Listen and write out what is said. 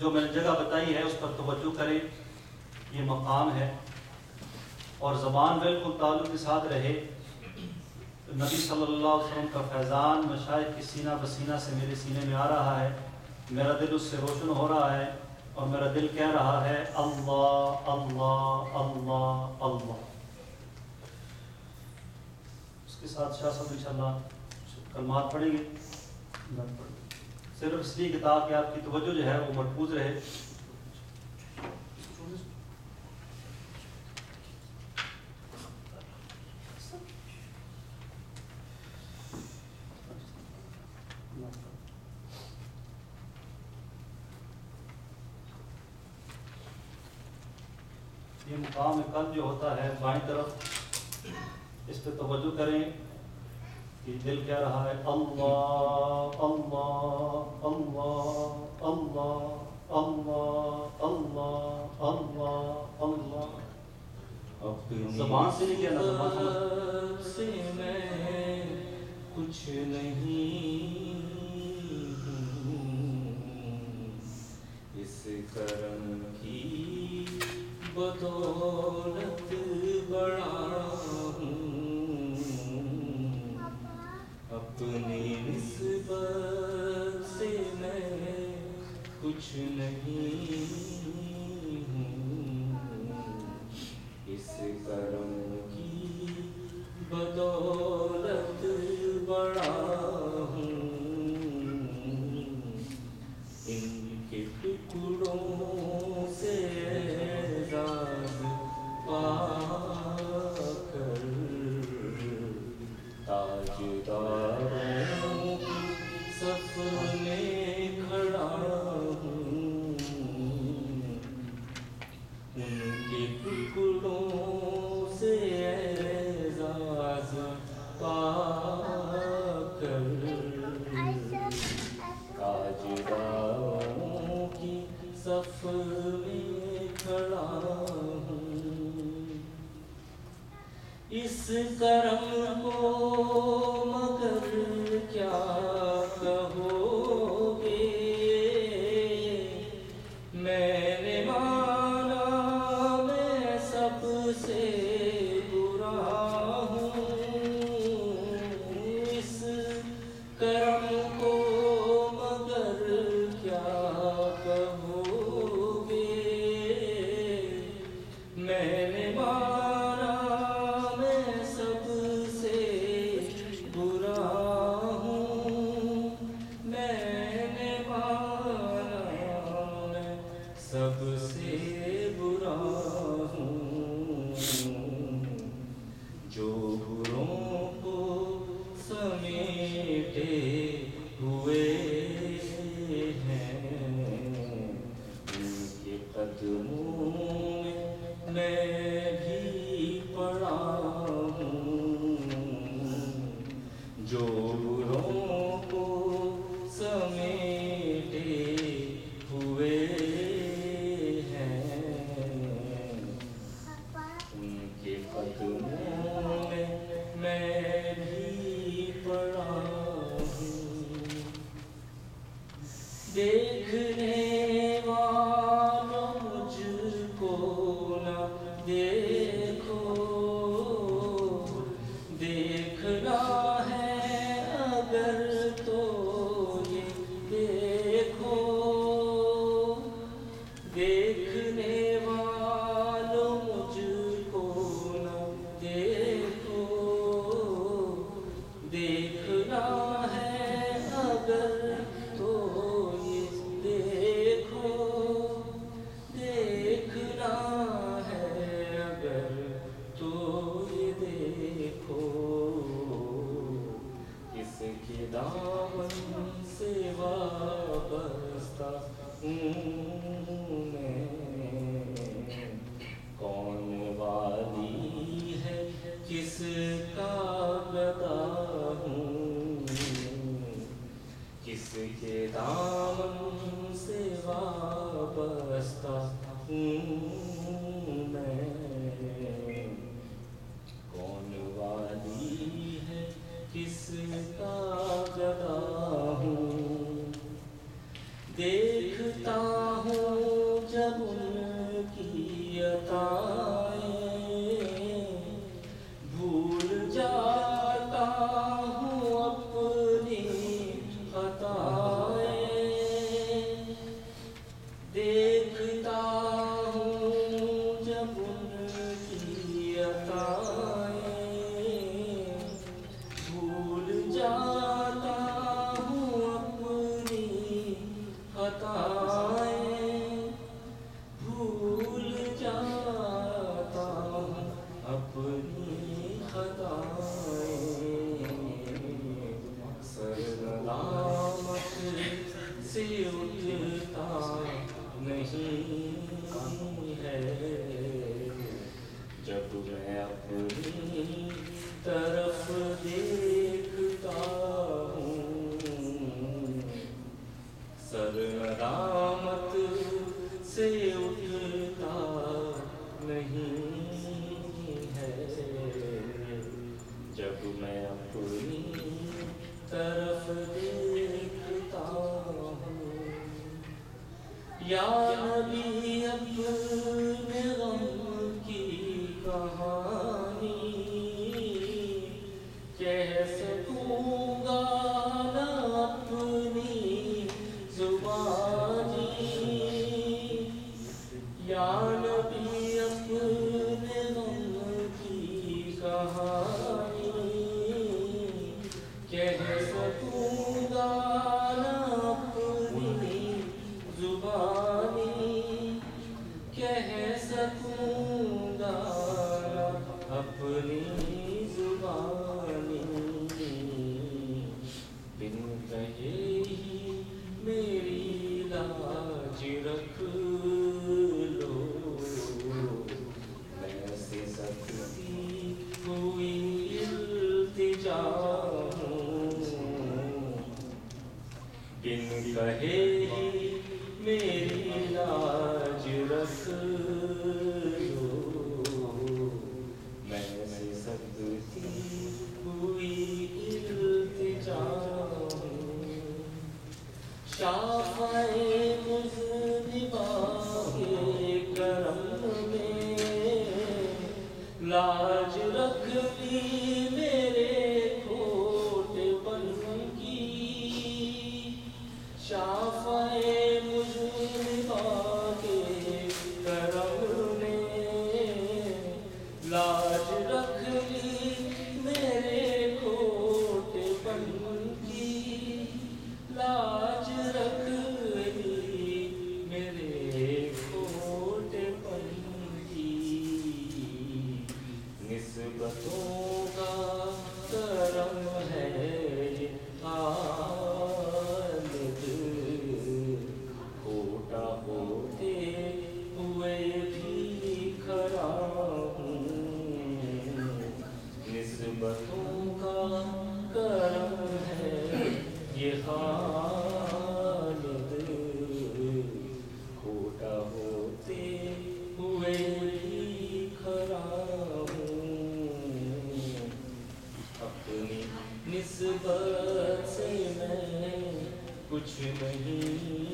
جو میں نے جگہ بتائی ہے اس پر توجہ کریں، یہ مقام ہے، اور زبان بالکل تعلق کے ساتھ رہے۔ نبی صلی اللہ علیہ وسلم کا فیضان مشائخ کی سینہ بسینہ سے میرے سینے میں آ رہا ہے، میرا دل اس سے روشن ہو رہا ہے، اور میرا دل کہہ رہا ہے اللہ اللہ اللہ اللہ۔ اس کے ساتھ شاہ صاحب انشاءاللہ کلمات پڑھیں گے، صرف اس لیے کتاب کہ آپ کی توجہ جو ہے وہ مرکوز رہے۔ یہ مقام قلب جو ہوتا ہے بائیں طرف، اس پہ توجہ کریں کہ دل کہہ رہا ہے اللہ اللہ اللہ اللہ اللہ اللہ اللہ اللہ۔ زبان سے نہیں کہنا، زبان سے میں کچھ نہیں ہوں، اس کرم کی بدولت بڑا ہوں، اپنی نسبت سے میں کچھ نہیں ہوں، اس کرم کی بدولت بڑا ہوں، ان کے ٹکڑوں سے اعزاز پا کر تاجداروں کی صف میں کھڑا ہوں، ان کے ٹکڑوں سے اعزاز پا کر تاجداروں کی صف میں کھڑا ہوں، اس کرم کو مگر کیا کہو گے، میں نے مانا میں سب سے برا ہوں، اس کرم کو مگر کیا کہو گے، میں نے مانا میں سب سے برا ہوں، میں نے مانا میں سب سے برا ہوں، جو بروں کو سمیٹے ہوئے ہیں، ان کے قدموں میں بھی پڑا ہوں، جو بروں کو سمیٹے ہوئے ہیں، ان کے قدموں میں بھی پڑا ہوں، دیکھنے والوں مجھ کو نہ دیکھو، دیکھنا ہے اگر تو یہ دیکھو، دیکھنے والوں مجھ کو نہ دیکھو، دیکھنا ہے اگر تو یہ دیکھو، دیکھنا ہے اگر تو یہ دیکھو، کس کے دامن سے وابستہ ہوں میں، کون والی ہے کس کا گدا ہوں، کس کے دامن سے وابستہ ہوں میں، کون والی ہے کس کا گدا ہوں، دیکھتا ہوں جب ان کی عطائیں، بھول جاتا ہوں اپنی خطائیں، دیکھتا ہوں جب ان کی عطائیں، بھول جاتا ہوں اپنی خطائیں، بھول جاتا ہوں اپنی خطائیں، سر ملامت سے اٹھتا نہیں ہے، جب میں اپنی طرف دیکھتا ہوں، سر ملامت سے اٹھتا نہیں ہے، جب میں اپنی طرف دیکھتا ہوں، یا نبی اپنے غم کی کہانی کہہ سکوں گا نہ اپنی زبانی، یا نبی اپنے غم کی کہانی کہہ سکوں گا نہ اپنی زبانی، کہہ سکوں گا اپنی زبانی، بن کہے ہی میری لاج رکھ لو، میں سے سکتی ہوئی التجا ہوں، بن کہے ہی میری لاج رکھ لو، میں سے سکتی ہوئی التجا ہوں، شافعِ مذنبا کے کرم میں لاج رکھ لی میرے کھوٹے پن کی، شافعِ مذنبا کے کرم نے لاج رکھ لی میرے کھوٹے پن کی، لاج رکھ لی میرے کھوٹے پن کی، نسبتوں کا کرم ہے خالد، کھوٹا ہوتے ہوئے بھی کھڑا ہوں، نسبتوں کا کرم ہے یہ خالد، کھوٹا ہوتے ہوئے بھی کھڑا ہوں، اپنی نسبت سے میں کچھ نہیں